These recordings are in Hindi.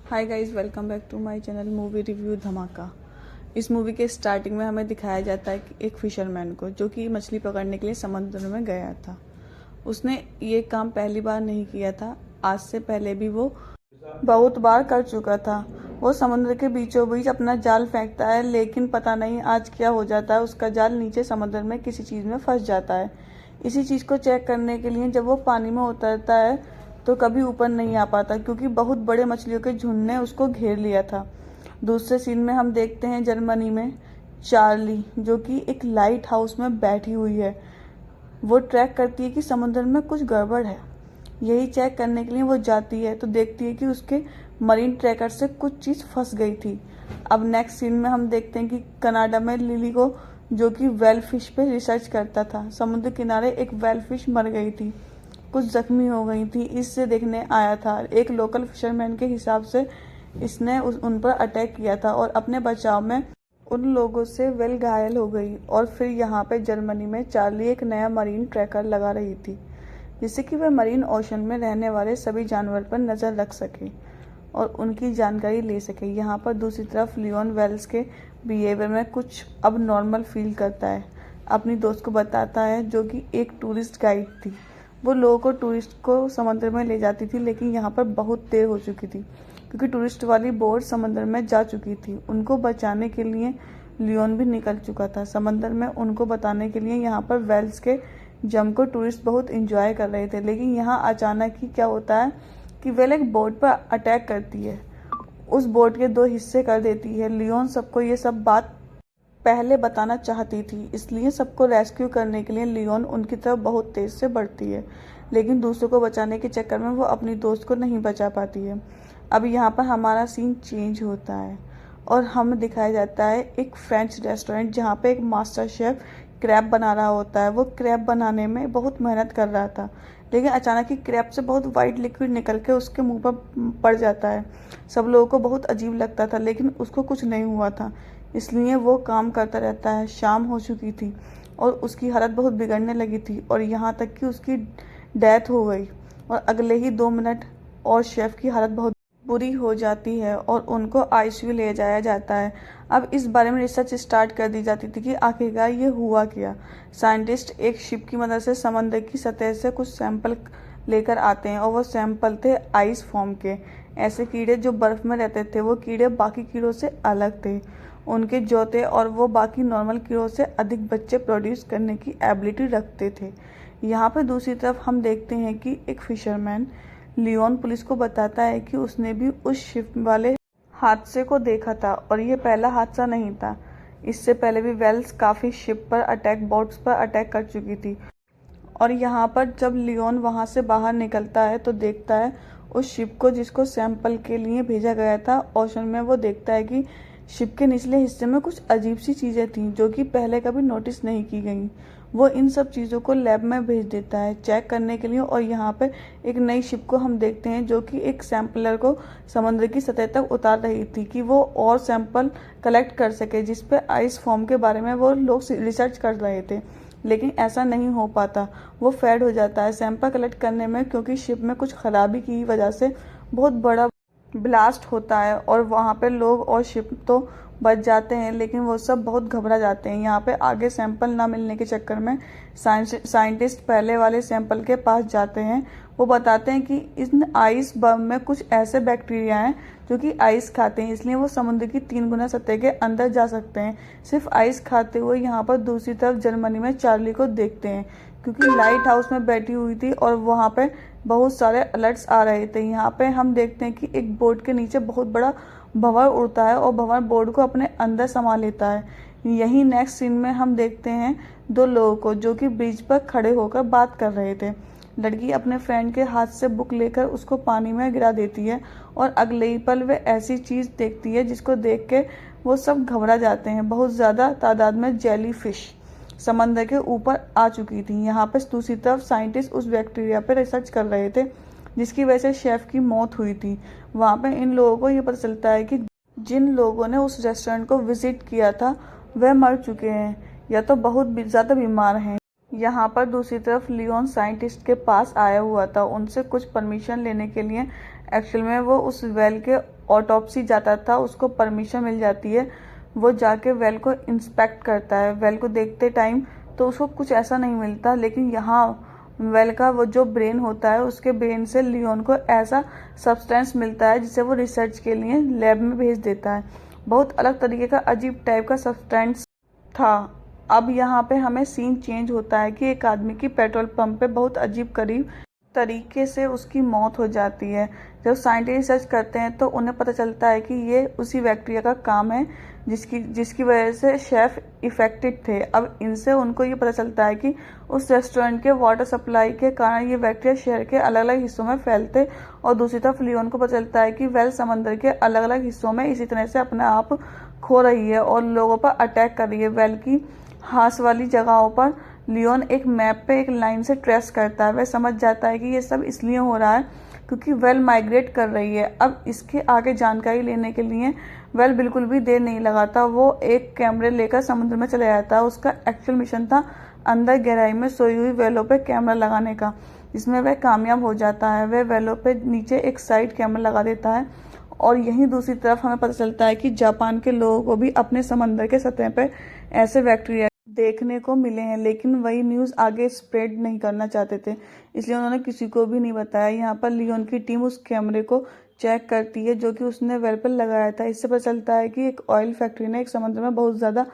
Hi guys, welcome back to my channel movie review Dhamaka. इस मूवी के स्टार्टिंग में हमें दिखाया जाता है कि एक फिशरमैन को जो कि मछली पकड़ने के लिए समुद्र में गया था। उसने ये काम पहली बार नहीं किया था, आज से पहले भी वो बहुत बार कर चुका था। वो समुद्र के बीचों बीच अपना जाल फेंकता है, लेकिन पता नहीं आज क्या हो जाता है, उसका जाल नीचे समुद्र में किसी चीज़ में फंस जाता है। इसी चीज़ को चेक करने के लिए जब वो पानी में उतरता है तो कभी ऊपर नहीं आ पाता, क्योंकि बहुत बड़े मछलियों के झुंड ने उसको घेर लिया था। दूसरे सीन में हम देखते हैं जर्मनी में चार्ली, जो कि एक लाइट हाउस में बैठी हुई है। वो ट्रैक करती है कि समुद्र में कुछ गड़बड़ है। यही चेक करने के लिए वो जाती है तो देखती है कि उसके मरीन ट्रैकर से कुछ चीज़ फंस गई थी। अब नेक्स्ट सीन में हम देखते हैं कि कनाडा में लिली को, जो कि वेल फिश पे रिसर्च करता था, समुद्र किनारे एक वेल फिश मर गई थी, कुछ जख्मी हो गई थी, इससे देखने आया था। एक लोकल फिशरमैन के हिसाब से इसने उन पर अटैक किया था और अपने बचाव में उन लोगों से वेल घायल हो गई। और फिर यहाँ पे जर्मनी में चार्ली एक नया मरीन ट्रैकर लगा रही थी, जिससे कि वह मरीन ओशन में रहने वाले सभी जानवर पर नज़र रख सके और उनकी जानकारी ले सके। यहाँ पर दूसरी तरफ लियोन वेल्स के बिहेवियर में कुछ अब नॉर्मल फील करता है। अपनी दोस्त को बताता है, जो कि एक टूरिस्ट गाइड थी। वो लोगों को टूरिस्ट को समुद्र में ले जाती थी, लेकिन यहाँ पर बहुत देर हो चुकी थी क्योंकि टूरिस्ट वाली बोट समुद्र में जा चुकी थी। उनको बचाने के लिए लियोन भी निकल चुका था समंदर में। उनको बताने के लिए यहाँ पर वेल्स के जम को टूरिस्ट बहुत इंजॉय कर रहे थे, लेकिन यहाँ अचानक ही क्या होता है कि वेल एक बोट पर अटैक करती है, उस बोट के दो हिस्से कर देती है। लियोन सबको ये सब बात पहले बताना चाहती थी, इसलिए सबको रेस्क्यू करने के लिए लियोन उनकी तरफ बहुत तेज से बढ़ती है, लेकिन दूसरों को बचाने के चक्कर में वो अपनी दोस्त को नहीं बचा पाती है। अब यहाँ पर हमारा सीन चेंज होता है और हमें दिखाया जाता है एक फ्रेंच रेस्टोरेंट, जहाँ पे एक मास्टर शेफ क्रैब बना रहा होता है। वो क्रैब बनाने में बहुत मेहनत कर रहा था, लेकिन अचानक ही क्रैब से बहुत वाइट लिक्विड निकल के उसके मुंह पर पड़ जाता है। सब लोगों को बहुत अजीब लगता था, लेकिन उसको कुछ नहीं हुआ था, इसलिए वो काम करता रहता है। शाम हो चुकी थी और उसकी हालत बहुत बिगड़ने लगी थी और यहाँ तक कि उसकी डेथ हो गई और अगले ही 2 मिनट और शेफ की हालत बहुत बुरी हो जाती है और उनको आईसीयू ले जाया जाता है। अब इस बारे में रिसर्च स्टार्ट कर दी जाती थी कि आखिरकार ये हुआ क्या। साइंटिस्ट एक शिप की मदद से समंदर की सतह से कुछ सैंपल लेकर आते हैं और वो सैंपल थे आइस फॉर्म के। ऐसे कीड़े जो बर्फ में रहते थे, वो कीड़े बाकी कीड़ों से अलग थे, उनके जोते और वो बाकी नॉर्मल कीड़ों से अधिक बच्चे प्रोड्यूस करने की एबिलिटी रखते थे। यहाँ पर दूसरी तरफ हम देखते हैं कि एक फिशरमैन लियोन पुलिस को बताता है कि उसने भी उस शिप वाले हादसे को देखा था और ये पहला हादसा नहीं था। इससे पहले भी वेल्स काफ़ी शिप पर अटैक, बोट्स पर अटैक कर चुकी थी। और यहाँ पर जब लियोन वहाँ से बाहर निकलता है तो देखता है उस शिप को जिसको सैंपल के लिए भेजा गया था ओशन में। वो देखता है कि शिप के निचले हिस्से में कुछ अजीब सी चीज़ें थीं जो कि पहले कभी नोटिस नहीं की गई। वो इन सब चीज़ों को लैब में भेज देता है चेक करने के लिए और यहाँ पे एक नई शिप को हम देखते हैं जो कि एक सैंपलर को समुद्र की सतह तक उतार रही थी कि वो और सैंपल कलेक्ट कर सके, जिस पे आइस फॉर्म के बारे में वो लोग रिसर्च कर रहे थे, लेकिन ऐसा नहीं हो पाता। वो फेड हो जाता है सैंपल कलेक्ट करने में, क्योंकि शिप में कुछ खराबी की वजह से बहुत बड़ा ब्लास्ट होता है और वहाँ पे लोग और शिप तो बच जाते हैं, लेकिन वो सब बहुत घबरा जाते हैं। यहाँ पे आगे सैंपल ना मिलने के चक्कर में साइंटिस्ट पहले वाले सैंपल के पास जाते हैं। वो बताते हैं कि इन आइस बर्म में कुछ ऐसे बैक्टीरिया हैं जो कि आइस खाते हैं, इसलिए वो समुद्र की 3 गुना सतह के अंदर जा सकते हैं सिर्फ आइस खाते हुए। यहाँ पर दूसरी तरफ जर्मनी में चार्ली को देखते हैं, क्योंकि लाइट हाउस में बैठी हुई थी और वहाँ पे बहुत सारे अलर्ट्स आ रहे थे। यहाँ पे हम देखते हैं कि एक बोट के नीचे बहुत बड़ा भंवर उड़ता है और भंवर बोट को अपने अंदर समा लेता है। यही नेक्स्ट सीन में हम देखते हैं 2 लोगों को जो कि ब्रिज पर खड़े होकर बात कर रहे थे। लड़की अपने फ्रेंड के हाथ से बुक लेकर उसको पानी में गिरा देती है और अगले ही पल वे ऐसी चीज़ देखती है जिसको देख के वो सब घबरा जाते हैं। बहुत ज़्यादा तादाद में जेली फिश समंदर के ऊपर आ चुकी थी। यहाँ पर दूसरी तरफ साइंटिस्ट उस बैक्टीरिया पर रिसर्च कर रहे थे जिसकी वजह से शेफ की मौत हुई थी। वहाँ पे इन लोगों को ये पता चलता है कि जिन लोगों ने उस रेस्टोरेंट को विजिट किया था वह मर चुके हैं या तो बहुत ज़्यादा बीमार हैं। यहाँ पर दूसरी तरफ लियोन साइंटिस्ट के पास आया हुआ था उनसे कुछ परमिशन लेने के लिए एक्चुअल में वो उस वेल के ऑटोप्सी जाता था, उसको परमिशन मिल जाती है, वो जाके वेल को इंस्पेक्ट करता है। वेल को देखते टाइम तो उसको कुछ ऐसा नहीं मिलता, लेकिन यहाँ वेल का वो जो ब्रेन होता है, उसके ब्रेन से लियोन को ऐसा सब्सटेंस मिलता है जिसे वो रिसर्च के लिए लैब में भेज देता है। बहुत अलग तरीके का अजीब टाइप का सब्सटेंस था। अब यहाँ पे हमें सीन चेंज होता है कि एक आदमी की पेट्रोल पंप पे बहुत अजीब करीब तरीके से उसकी मौत हो जाती है। जब साइंटिस्ट रिसर्च करते हैं तो उन्हें पता चलता है कि ये उसी बैक्टीरिया का काम है जिसकी वजह से शेफ इफेक्टेड थे। अब इनसे उनको ये पता चलता है कि उस रेस्टोरेंट के वाटर सप्लाई के कारण ये बैक्टीरिया शहर के अलग अलग हिस्सों में फैलते, और दूसरी तरफ लियोन को पता चलता है कि वेल समंदर के अलग अलग हिस्सों में इसी तरह से अपने आप खो रही है और लोगों पर अटैक कर रही है। वेल की हास वाली जगहों पर लियोन एक मैप पे एक लाइन से ट्रेस करता है। वह समझ जाता है कि ये सब इसलिए हो रहा है क्योंकि वेल माइग्रेट कर रही है। अब इसके आगे जानकारी लेने के लिए वेल बिल्कुल भी देर नहीं लगाता, वो एक कैमरे लेकर समुद्र में चला जाता है। उसका एक्चुअल मिशन था अंदर गहराई में सोई हुई वेलों पे कैमरा लगाने का, जिसमें वह कामयाब हो जाता है। वह वेलों पे नीचे एक साइड कैमरा लगा देता है, और यहीं दूसरी तरफ हमें पता चलता है कि जापान के लोगों को भी अपने समंदर के सतह पर ऐसे बैक्टीरिया देखने को मिले हैं, लेकिन वही न्यूज़ आगे स्प्रेड नहीं करना चाहते थे, इसलिए उन्होंने किसी को भी नहीं बताया। यहाँ पर लियोन की टीम उस कैमरे को चेक करती है जो कि उसने वेल पर लगाया था। इससे पता चलता है कि एक ऑयल फैक्ट्री ने एक समुद्र में बहुत ज़्यादा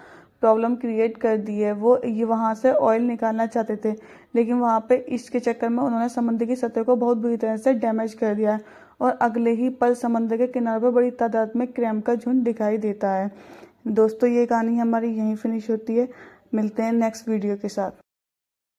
प्रॉब्लम क्रिएट कर दी है। वो ये वहाँ से ऑयल निकालना चाहते थे, लेकिन वहाँ पे इसके चक्कर में उन्होंने समुद्र की सतह को बहुत बुरी तरह से डैमेज कर दिया है, और अगले ही पल समुद्र के किनारे पर बड़ी तादाद में क्रैब का झुंड दिखाई देता है। दोस्तों, ये कहानी हमारी यहीं फिनिश होती है। मिलते हैं नेक्स्ट वीडियो के साथ।